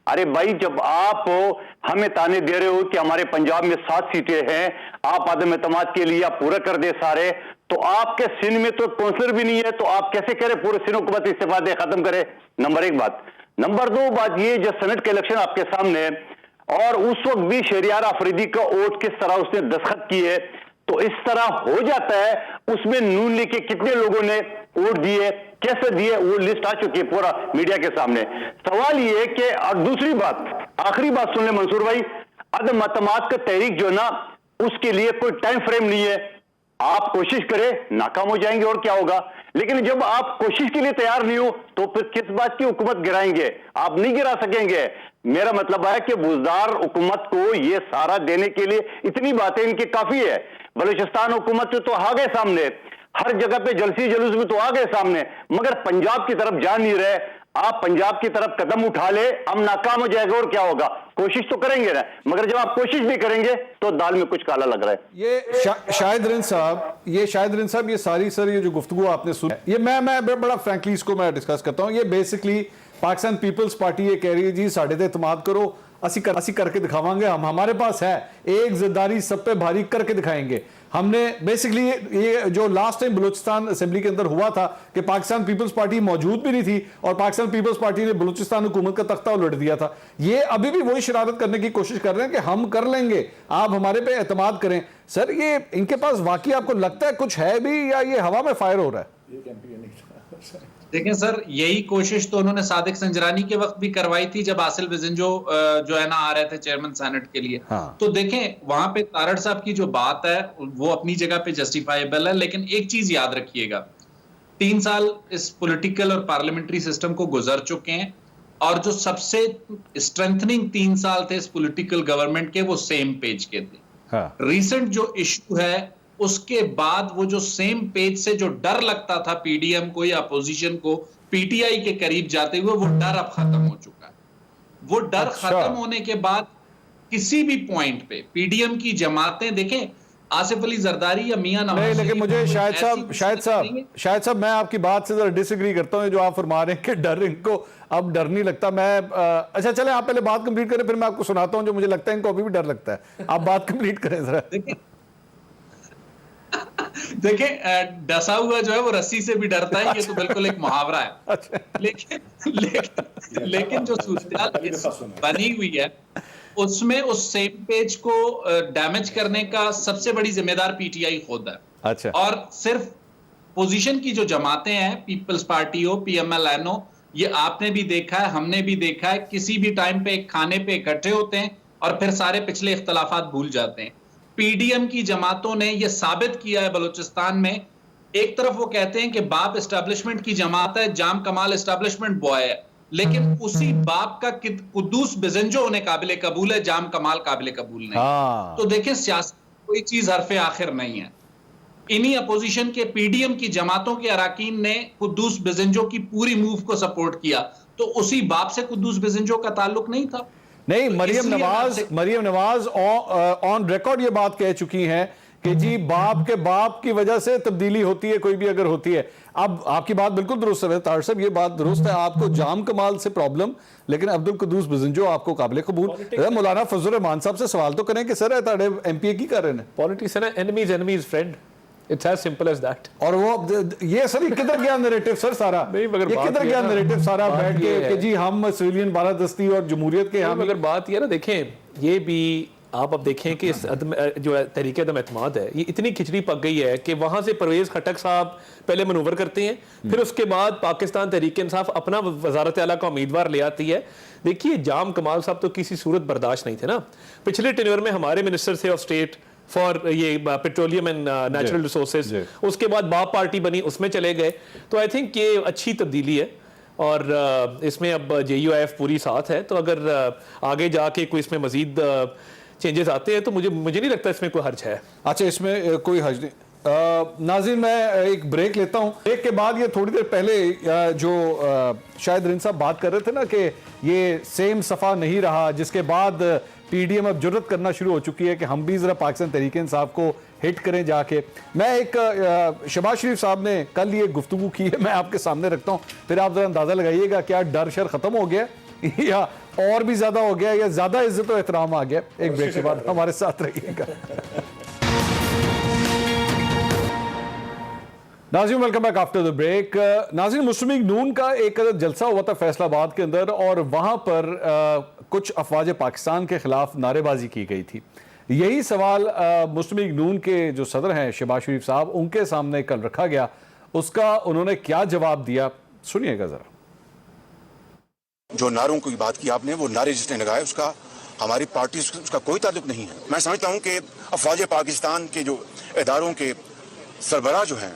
अरे भाई, जब आप हमें ताने दे रहे हो कि हमारे पंजाब में 7 सीटें हैं, आप आदम एतमाद के लिए आप पूरा कर दे सारे, तो आपके सिंध में तो काउंसलर भी नहीं है, तो आप कैसे करें पूरे सिंध हुकूमत इस्तीफा दे खत्म करे? नंबर 1 बात। नंबर 2 बात ये, जब सेनेट के इलेक्शन आपके सामने है और उस वक्त भी शहरियार आफरीदी का वोट किस तरह उसने दस्तखत किए, तो इस तरह हो जाता है, उसमें नून लीग के कितने लोगों ने वोट दिए, कैसे दिए, वो लिस्ट आ चुकी है पूरा मीडिया के सामने। सवाल ये कि, और दूसरी बात, आखिरी बात सुन ले मंसूर भाई, अदम एतमाद का तहरीक जो ना, उसके लिए कोई टाइम फ्रेम नहीं है। आप कोशिश करें, नाकाम हो जाएंगे और क्या होगा। लेकिन जब आप कोशिश के लिए तैयार नहीं हो तो फिर किस बात की हुकूमत गिराएंगे? आप नहीं गिरा सकेंगे। मेरा मतलब है कि बुजदार हुकूमत को ये सारा देने के लिए इतनी बातें इनकी काफी है। बलूचिस्तान हुकूमत तो आ गए सामने, हर जगह पे जलसी जुलूस में तो आ गए सामने, मगर पंजाब की तरफ जा नहीं रहे। आप पंजाब की तरफ कदम उठा ले, हम नाकाम हो जाएगा और क्या होगा? कोशिश तो करेंगे ना, मगर जब आप कोशिश भी करेंगे तो दाल में कुछ काला लग रहा है। ये शाहिद रिंद साहब, ये सारी सर ये जो गुफ्तगू आपने सुनी, ये मैं बड़ा फ्रैंकली इसको मैं डिस्कस करता हूं। ये बेसिकली पाकिस्तान पीपल्स पार्टी ये कह रही है जी साढ़े ते इतमाद करो, असी करके दिखावांगे, हम हमारे पास है एक जिद्दारी सब पे भारी करके दिखाएंगे। हमने बेसिकली ये जो लास्ट टाइम बलूचिस्तान असेंबली के अंदर हुआ था कि पाकिस्तान पीपल्स पार्टी मौजूद भी नहीं थी और पाकिस्तान पीपल्स पार्टी ने बलूचिस्तान हुकूमत का तख्ता उलट दिया था। ये अभी भी वही शरारत करने की कोशिश कर रहे हैं कि हम कर लेंगे, आप हमारे पे एतमाद करें। सर ये इनके पास वाकई आपको लगता है कुछ है भी, या ये हवा में फायर हो रहा है? देखें सर, यही कोशिश तो उन्होंने सादिक संजरानी के वक्त भी करवाई थी जब आसिल विजन जो है ना आ रहे थे चेयरमैन सेनेट के लिए। तो देखें वहां पे तारड़ साहब की जो बात है वो अपनी जगह पे जस्टिफाइबल है, लेकिन एक चीज याद रखिएगा, 3 साल इस पॉलिटिकल और पार्लियामेंट्री सिस्टम को गुजर चुके हैं और जो सबसे स्ट्रेंथनिंग 3 साल थे इस पॉलिटिकल गवर्नमेंट के, वो सेम पेज के थे। रिसेंट जो इशू है उसके बाद वो जो सेम पेज से जो डर लगता था पीडीएम को या अपोजिशन को पीटीआई के करीब जाते हुए, वो डर अब खत्म हो चुका है। वो डर खत्म होने के बाद किसी भी पॉइंट पे पीडीएम की जमातें, देखें आसिफ अली जरदारी या मियां नवाज, नहीं, लेकिन मुझे शायद साहब मैं आपकी बात से जरा डिसएग्री करता हूं। जो आप फरमा रहे हैं कि डर इनको अब डर नहीं लगता, मैं अच्छा चले आप पहले बात कंप्लीट करें, फिर मैं आपको सुनाता हूं जो मुझे लगता है इनको अभी भी डर लगता है। आप बात कंप्लीट करें जरा। देखें, डसा हुआ जो है वो रस्सी से भी डरता है, ये तो बिल्कुल एक मुहावरा है। लेकिन जो सूरत बनी हुई है उसमें उस सेम पेज को डैमेज करने का सबसे बड़ी जिम्मेदार पीटीआई खुद है। अच्छा। और सिर्फ पोजीशन की जो जमातें हैं, पीपल्स पार्टी हो, पीएमएल हो, ये आपने भी देखा है, हमने भी देखा है, किसी भी टाइम पे एक खाने पे इकट्ठे होते हैं और फिर सारे पिछले इख्तलाफात भूल जाते हैं। पीडीएम की जमातों ने यह साबित किया है बलूचिस्तान में, एक तरफ वो कहते हैं कि बाप एस्टेब्लिशमेंट की जमात है, जाम कमाल एस्टेब्लिशमेंट बॉय है, लेकिन उसी बाप का कुद्दूस बिजंजो होने काबिल कबूल है, जाम कमाल काबिल कबूल नहीं। तो देखें, सियासत कोई चीज हरफे आखिर नहीं है। इन्हीं अपोजिशन के पीडीएम की जमातों के अराकीन ने कुद्दूस बिजंजो की पूरी मूव को सपोर्ट किया, तो उसी बाप से कुद्दूस बिजंजो का ताल्लुक नहीं था। नहीं, तो मरियम नवाज ऑन रिकॉर्ड ये बात कह चुकी हैं कि जी बाप के बाप की वजह से तब्दीली होती है, कोई भी अगर होती है। अब आपकी बात बिल्कुल दुरुस्त है ताहिर साहब, ये बात दुरुस्त है, आपको जाम कमाल से प्रॉब्लम, लेकिन अब्दुल कुद्दूस बिजंजो आपको काबिल कबूल। मौलाना फजल रहमान साहब से सवाल तो करें कि सर ताड़े एमपीए की कर रहे हैं पॉलिटिक्स है ना, enemies friend, it's as simple as that. और वो ये सर किधर गया नैरेटिव सर सारा, नहीं, मगर ये बात किधर ये गया ना, नैरेटिव सारा बात बैठ ये के है। कि जी हम सिविलियन बालादस्ती और जमहूरियत के हम। अगर बात ये ना, देखें, ये भी आप अब देखें कि इस जो तरीके अदम एतमाद है, ये इतनी खिचड़ी पक गई है कि वहां से परवेज खटक साहब पहले मनूवर करते हैं, फिर उसके बाद पाकिस्तान तहरीक इंसाफ अपना वजारत आला का उम्मीदवार ले आती है। देखिए, जाम कमाल साहब तो किसी सूरत बर्दाश्त नहीं थे ना। पिछले टेन्योर में हमारे मिनिस्टर थे ऑफ स्टेट फॉर ये पेट्रोलियम एंड नेचुरल रिसोर्सेज, उसके बाद बाप पार्टी बनी, उसमें चले गए। तो आई थिंक ये अच्छी तब्दीली है और इसमें अब JUIF पूरी साथ है। तो अगर आगे जाके कोई इसमें मजीद चेंजेस आते हैं तो मुझे नहीं लगता इसमें कोई हर्ज है। अच्छा, इसमें कोई हर्ज नहीं। नाज़रीन, मैं एक ब्रेक लेता हूं। ब्रेक के बाद ये थोड़ी देर पहले जो शायद रिन साहब बात कर रहे थे ना कि ये सेम सफ़ा नहीं रहा, जिसके बाद पीडीएम अब जुर्रत करना शुरू हो चुकी है कि हम भी ज़रा पाकिस्तान तहरीक इंसाफ को हिट करें जाके। मैं एक शहबाज शरीफ साहब ने कल ये गुफ्तगू की है, मैं आपके सामने रखता हूँ, फिर आप ज़रा अंदाज़ा लगाइएगा क्या डर शर ख़त्म हो गया या और भी ज़्यादा हो गया या ज़्यादा इज्जत और एहतराम आ गया। एक ब्रेक के बाद हमारे साथ रहिएगा। नाज़रीन, welcome back after the break. नाज़रीन, मुस्लिम लीग नून का एक जलसा हुआ था फैसलाबाद के अंदर और वहां पर कुछ अफवाज पाकिस्तान के खिलाफ नारेबाजी की गई थी। यही सवाल मुस्लिम लीग नून के जो सदर हैं शहबाज शरीफ साहब, उनके सामने कल रखा गया। उसका उन्होंने क्या जवाब दिया, सुनिएगा जरा। जो नारों की बात की आपने, वो नारे जिसने लगाए उसका हमारी पार्टी उसका कोई ताल्लुक नहीं है। मैं समझता हूं कि अफवाज पाकिस्तान के जो इदारों के सरबराह जो हैं,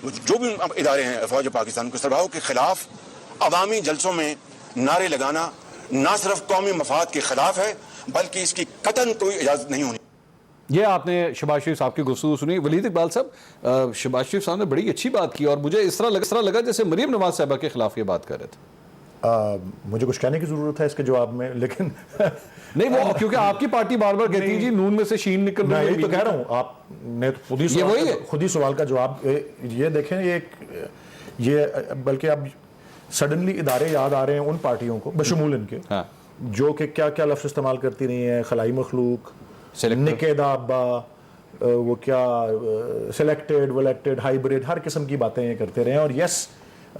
जो भी इदारे हैं अफवाज पाकिस्तान के सरबराहों के खिलाफ अवामी जलसों में नारे लगाना ना सिर्फ कौमी मफाद के खिलाफ है बल्कि इसकी कतन कोई इजाजत नहीं होनी। ये आपने शहबाज शरीफ साहब की गुफ्तगू सुनी। वलीद इकबाल साहब, शहबाज शरीफ साहब ने बड़ी अच्छी बात की और मुझे इस तरह लगा जैसे मरियम नवाज साहबा के खिलाफ ये बात कर रहे थे। मुझे कुछ कहने की जरूरत है इसके जवाब में, लेकिन नहीं, वो क्योंकि आपकी पार्टी बार बार कहती है जी नून में से शीन निकल रही है। मैं तो कह रहा हूँ, आपने तो खुद ही सवाल का जवाब ये देखें, ये बल्कि अब सडनली इदारे याद आ रहे हैं उन पार्टियों को बशमूल इनके, हाँ। जो कि क्या क्या लफ्ज़ इस्तेमाल करती रही हैं, खलाई मखलूक, निकेदा अब्बा, वो क्या सिलेक्टेड वलेक्टेड हाइब्रिड, हर किस्म की बातें ये करते रहे हैं। और यस,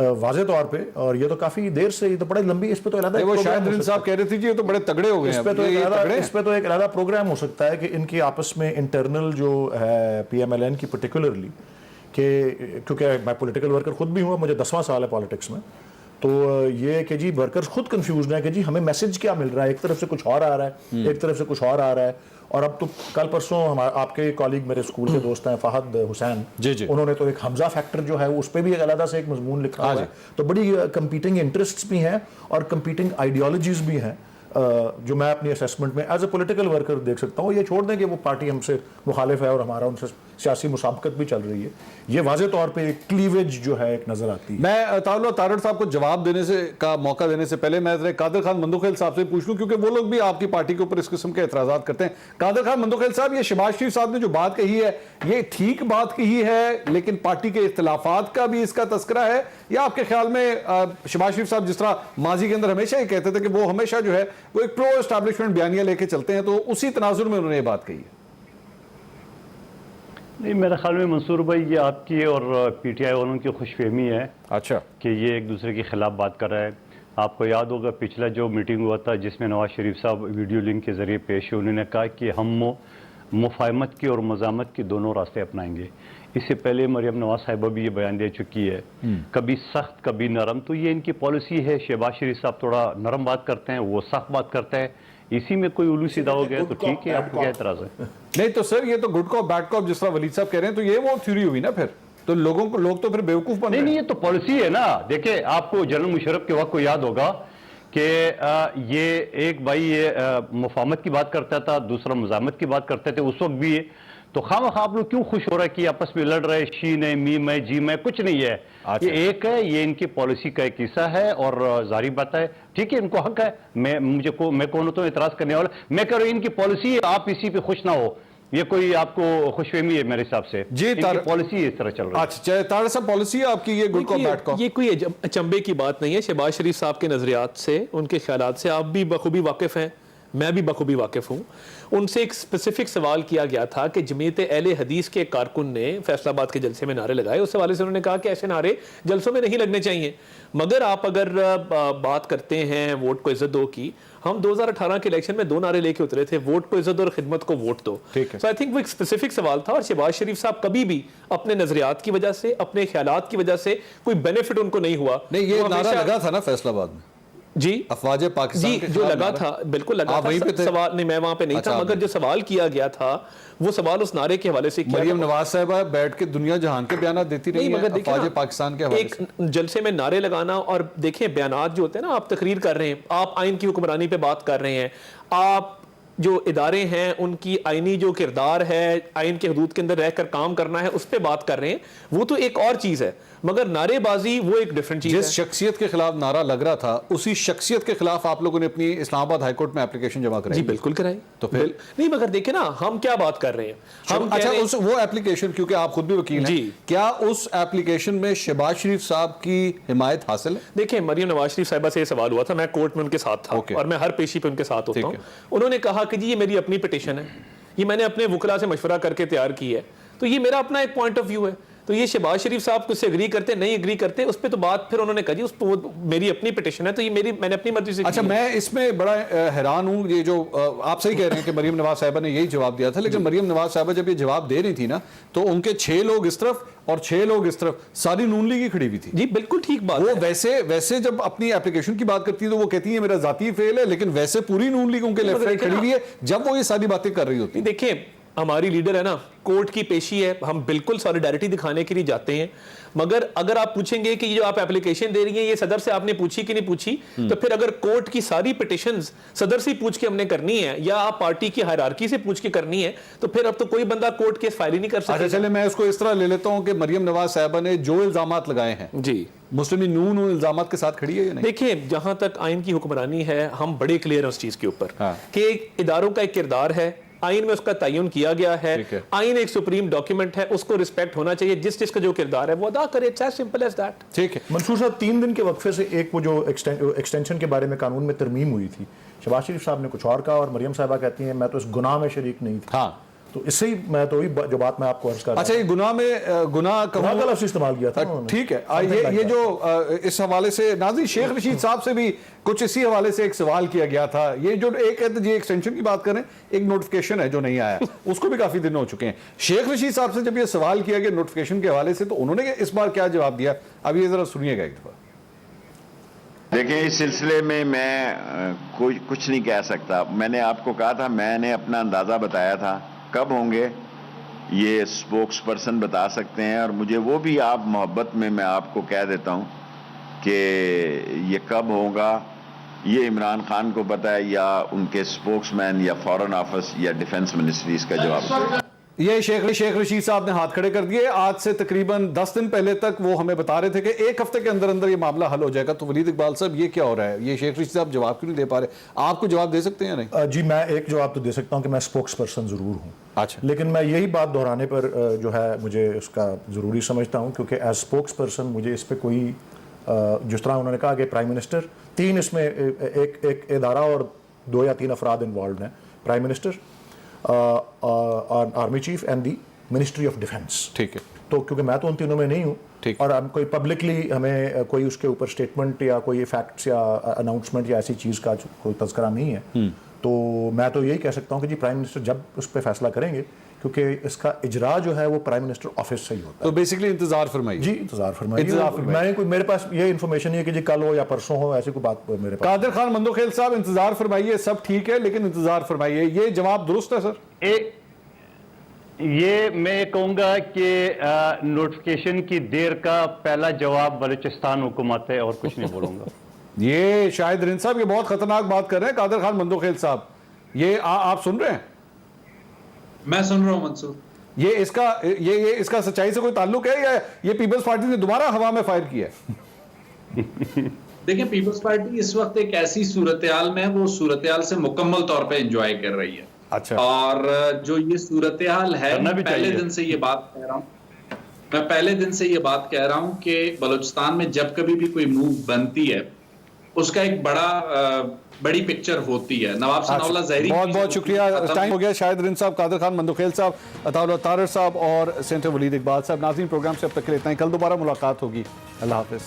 वाज़े तौर पे, और ये तो काफी देर से, ये तो बड़ी लंबी, इस पे तो अलग, वो शायद रिन साहब कह रहे थे जी ये तो बड़े तगड़े हो गए हैं, इस पे तो एक अलग प्रोग्राम हो सकता है कि इनकी आपस में इंटरनल जो है PMLN की पर्टिकुलरली, कि क्योंकि मैं पॉलिटिकल वर्कर खुद भी हूँ, मुझे 10वां साल है पॉलिटिक्स में, तो ये कि जी वर्कर्स खुद कंफ्यूज हैं कि जी हमें मैसेज क्या मिल रहा है, एक तरफ से कुछ और आ रहा है, एक तरफ से कुछ और आ रहा है। और अब तो कल परसों हमारे आपके कॉलीग मेरे स्कूल के दोस्त हैं फहद हुसैन, उन्होंने तो एक हमजा फैक्टर जो है उस पर भी एक अलग से एक मजमून लिखा हुआ है। तो बड़ी कंपीटिंग इंटरेस्ट्स भी हैं और कंपीटिंग आइडियोलॉजीज भी हैं, जो मैं अपनी असेसमेंट में एज ए पॉलिटिकल वर्कर देख सकता हूँ। ये छोड़ दें कि वो पार्टी हमसे मुखालिफ है और हमारा उनसे सियासी मुसाबकत भी चल रही है, ये वाज़े तौर पे एक क्लीवेज जो है एक नजर आती है। मैं तारड़ साहब को जवाब देने से का मौका देने से पहले मैं जरा कादिर खान मंदोखेल साहब से पूछ लूं, क्योंकि वो लोग भी आपकी पार्टी के ऊपर इस किस्म के एतराज़ात करते हैं। कादिर खान मंदोखेल साहब, ये शहबाज शरीफ साहब ने जो बात कही है ये ठीक बात कही है, लेकिन पार्टी के इख्तिलाफात का भी इसका तस्करा है, या आपके ख्याल में शहबाज शरीफ साहब जिस तरह माजी के अंदर हमेशा ही कहते थे कि वो हमेशा जो है वो एक प्रो एस्टैब्लिशमेंट बयानिया लेके चलते हैं, तो उसी तनाजुर में उन्होंने ये बात कही है? नहीं, मेरे ख्याल में मंसूर भाई ये आपकी और पीटीआई वालों की खुशफहमी है अच्छा कि ये एक दूसरे के खिलाफ बात कर रहा है। आपको याद होगा पिछला जो मीटिंग हुआ था जिसमें नवाज शरीफ साहब वीडियो लिंक के ज़रिए पेश हुए, उन्होंने कहा कि हम मुफाहमत की और मज़ामत की दोनों रास्ते अपनाएंगे। इससे पहले मरियम नवाज साहिबा भी ये बयान दे चुकी है, कभी सख्त कभी नरम, तो ये इनकी पॉलिसी है। शहबाज शरीफ साहब थोड़ा नरम बात करते हैं, वो सख्त बात करता है, इसी में कोई उलू सीधा हो गया तो ठीक है, आपको क्या एतराज़ है? नहीं तो सर ये तो गुड कॉप बैड कॉप जिस तरह वलीद साहब कह रहे हैं, तो ये वो थ्योरी हुई ना फिर, तो लोग तो फिर बेवकूफ बन नहीं, ये तो पॉलिसी है ना। देखिए, आपको जनरल मुशर्रफ के वक्त को याद होगा कि ये एक भाई ये मुफाहमत की बात करता था, दूसरा मज़ामत की बात करते थे उस वक्त भी। तो खामखा आप लोग क्यों खुश हो रहा है कि आपस में लड़ रहे, शीन है, मीम है, जीम है, कुछ नहीं है। अच्छा। ये एक है, ये इनकी पॉलिसी का एक हिस्सा है और जारी बात है, ठीक है, इनको हक है। मैं कौन तो एतराज करने वाला, मैं कह रहा हूँ इनकी पॉलिसी, आप इसी पे खुश ना हो, ये कोई आपको खुशफहमी है मेरे हिसाब से जी। पॉलिसी इस तरह चल रही है। अच्छा तार साहब, पॉलिसी है आपकी ये गुड कॉप बैड कॉप? ये कोई अचंभे की बात नहीं है। शहबाज शरीफ साहब के नजरियात से, उनके ख्यालात से आप भी बखूबी वाकिफ हैं, मैं भी बखूबी वाकिफ हूँ। उनसे एक स्पेसिफिक सवाल किया गया था कि जमीयत अहले हदीस के कारकुन ने फैसलाबाद के जलसे में नारे लगाए। उस हवाले से उन्होंने कहा कि ऐसे नारे जलसों में नहीं लगने चाहिए, मगर आप अगर बात करते हैं वोट को इज्जत दो की, हम 2018 के इलेक्शन में 2 नारे लेके उतरे थे, वोट को इज्जत और खिदमत को वोट दो। सो आई थिंक वो एक स्पेसिफिक सवाल था और शहबाज शरीफ साहब कभी भी अपने नजरियात की वजह से, अपने ख्यालात की वजह से कोई बेनिफिट उनको नहीं हुआ। नहीं, ये नारा लगा था ना फैसलाबाद में जी, अफवाज पाकिस्तान के जो लगा था, बिल्कुल लगा था। वहीं पे थे? सवाल नहीं, मैं वहां पे नहीं अच्छा, था, मगर जो सवाल किया गया था वो सवाल उस नारे के हवाले से किया। मरियम नवाज साहिबा बैठ के दुनिया जहान के बयान देती रही है अफवाज पाकिस्तान के हवाले से। एक जलसे में नारे लगाना और देखें बयानात जो होते हैं ना, आप तकरीर कर रहे हैं, आप आइन की हुक्मरानी पे बात कर रहे हैं, आप जो इदारे हैं उनकी आइनी जो किरदार है, आइन के हदूद के अंदर रहकर काम करना है, उस पर बात कर रहे हैं, वो तो एक और चीज़ है, मगर नारेबाजी वो एक डिफरेंट चीज़ है। जिस शख्सियत के खिलाफ नारा लग रहा था, उसी शख्सियत के खिलाफ आप लोगों ने अपनी इस्लामाबाद हाईकोर्ट में एप्लीकेशन जमा कराई। जी बिल्कुल कराई। तो फिर नहीं, मगर देखे ना हम क्या बात कर रहे हैं, हम अच्छा उस वो एप्लीकेशन, क्योंकि आप खुद भी वकील हैं, क्या उस एप्लीकेशन में शहबाज शरीफ साहब की हिमायत हासिल है? देखिए, मरियम नवाज शरीफ साहिबा से ये सवाल हुआ था, मैं कोर्ट में उनके साथ था और मैं हर पेशी पे उनके साथ होता हूँ। उन्होंने कहा कि जी ये मेरी अपनी पिटीशन है, ये मैंने अपने वकला से मशवरा करके तैयार की है, तो ये मेरा अपना एक पॉइंट ऑफ व्यू है। तो ये शहबाज शरीफ साहब उससे एग्री करते नहीं एग्री करते, उस पर तो बात फिर उन्होंने कही, उस पर मेरी अपनी पिटीशन है, तो ये मैंने अपनी मर्जी से। अच्छा, मैं इसमें बड़ा हैरान हूँ, ये जो आप सही कह रहे हैं कि मरियम नवाज साहिबा ने यही जवाब दिया था, लेकिन मरियम नवाज साहिबा जब ये जवाब दे रही थी ना, तो उनके 6 लोग इस तरफ और 6 लोग इस तरफ, सारी नून लीग ही खड़ी हुई थी। जी बिल्कुल ठीक बात। वो वैसे जब अपनी एप्लीकेशन की बात करती है तो वो कहती है मेरा जाती फेल है, लेकिन वैसे पूरी नून लीग उनके लेफ्ट साइड खड़ी हुई है जब वो ये सारी बातें कर रही होती है। देखिए, हमारी लीडर है ना, कोर्ट की पेशी है, हम बिल्कुल सॉलिडारिटी दिखाने के लिए जाते हैं, मगर अगर आप पूछेंगे कि ये जो आप एप्लीकेशन दे रही हैं ये सदर से आपने पूछी कि नहीं पूछी, तो फिर अगर कोर्ट की सारी पिटिशंस सदर से पूछ के हमने करनी है या आप पार्टी की हायरार्की से पूछ के करनी है, तो फिर अब तो कोई बंदा कोर्ट केस फाइल ही नहीं कर सकता। अच्छा चले, मैं इसको इस तरह ले लेता हूं कि मरियम नवाज साहिबा ने जो इल्जामात लगाए हैं जी, मुस्लिम नून उन इल्जामात के साथ खड़ी है या नहीं? देखिए, जहां तक आइन की हुक्मरानी है, हम बड़े क्लियर हैं उस चीज के ऊपर कि इदारों का एक किरदार है, आइन में उसका तयन किया गया है, आइन एक सुप्रीम डॉक्यूमेंट है, उसको रिस्पेक्ट होना चाहिए, जिसका जो किरदार है वो अदा करे, it's as simple as that. ठीक है मंसूर साहब, 3 दिन के वक्फे से एक वो जो एक्सटेंशन के बारे में कानून में तरमीम हुई थी, शहबाज शरीफ साहब ने कुछ और कहा और मरियम साहिबा कहती हैं मैं तो इस गुनाह में शरीक नहीं थी। हाँ, तो इससे ही मैं तो वही जो बात मैं आपको अर्ज कर रहा हूं। अच्छा, ये गुनाह का लफ्ज़ इस्तेमाल किया था, ठीक है। ये जो इस हवाले से नाज़रीन शेख रशीद साहब से भी कुछ इसी हवाले से एक सवाल किया गया था। ये जो एक कहते जी एक्सटेंशन की बात करें, एक नोटिफिकेशन है जो नहीं आया उसको भी काफी दिन हो चुके हैं। शेख रशीद साहब से जब ये सवाल किया गया नोटिफिकेशन के हवाले से, तो उन्होंने इस बार क्या जवाब दिया, अब ये जरा सुनिएगा एक दफा। देखिए, इस सिलसिले में मैं कुछ नहीं कह सकता। मैंने आपको कहा था, मैंने अपना अंदाजा बताया था, कब होंगे ये स्पोक्स पर्सन बता सकते हैं, और मुझे वो भी आप मोहब्बत में मैं आपको कह देता हूँ कि ये कब होगा ये इमरान खान को पता है या उनके स्पोक्समैन या फॉरेन ऑफिस या डिफेंस मिनिस्ट्रीज का जवाब। ये शेख रशीद साहब ने हाथ खड़े कर दिए। आज से तकरीबन 10 दिन पहले तक वो हमें बता रहे थे कि 1 हफ्ते के अंदर अंदर ये मामला हल हो जाएगा। तो वलीद इकबाल साहब, ये क्या हो रहा है? ये शेख रशीद साहब जवाब क्यों नहीं दे पा रहे? आपको जवाब दे सकते हैं या नहीं? जी, मैं एक जवाब तो दे सकता हूं कि मैं स्पोक्स पर्सन जरूर हूं। अच्छा, लेकिन मैं यही बात दोहराने पर जो है मुझे उसका जरूरी समझता हूं, क्योंकि एज स्पोक्स पर्सन मुझे इस पर कोई जिस तरह उन्होंने कहा कि प्राइम मिनिस्टर, 3 इसमें एक इदारा और 2 या 3 अफराद इन्वॉल्व हैं, prime minister, army cheap and the ministry of defence. ठीक है। तो क्योंकि मैं तो उन तीनों में नहीं हूँ, ठीक। और हम कोई पब्लिकली हमें कोई उसके ऊपर स्टेटमेंट या कोई फैक्ट्स या अनाउंसमेंट या ऐसी चीज़ का कोई तज़करा नहीं है। तो मैं तो यही कह सकता हूँ कि जी प्राइम मिनिस्टर जब उस पर फैसला करेंगे, क्योंकि इसका इजरा जो है वो प्राइम मिनिस्टर ऑफिस से ही होता है। तो बेसिकली इंतजार फरमाइए जी, इंतजार फरमाइए। मैं कोई, मेरे पास ये इन्फॉर्मेशन नहीं है कि जी कल हो या परसों हो, ऐसी कोई बात मेरे पास। कादिर खान मंदोखेल साहब, इंतजार फरमाइए, सब ठीक है, लेकिन इंतजार फरमाइए। ये जवाब दुरुस्त है सर? ये मैं कहूँगा कि नोटिफिकेशन की देर का पहला जवाब बलूचिस्तान हुकूमत है, और कुछ नहीं बोलूँगा। ये शाहिद रिंद साहब ये बहुत खतरनाक बात कर रहे हैं। कादिर खान मंदोखेल साहब, ये आप सुन रहे हैं? मैं सुन रहा हूं मंसूर। ये इसका सच्चाई से कोई ताल्लुक है, या ये पीपल्स पार्टी ने दोबारा हवा में फायर किया है? देखिए, पीपल्स पार्टी इस वक्त एक ऐसी सूरत-ए-हाल में है, वो सूरत-ए-हाल से मुकम्मल तौर पे एंजॉय कर रही है। अच्छा। और जो ये सूरत-ए-हाल है, मैं पहले दिन से ये बात कह रहा हूं कि बलूचिस्तान में जब कभी भी कोई मूव बनती है, उसका एक बड़ी पिक्चर होती है। नवाब सनाउल्ला ज़हरी, बहुत बहुत शुक्रिया। टाइम हो गया। शाहिद रिंद साहब, कादिर खान मंदोखेल साहब, अताउल्लाह तारर साहब और सेनेटर वलीद इकबाल साहब। नाज़रीन, प्रोग्राम से अब तक के लिए इतना ही। कल दोबारा मुलाकात होगी। अल्लाह हाफिज़।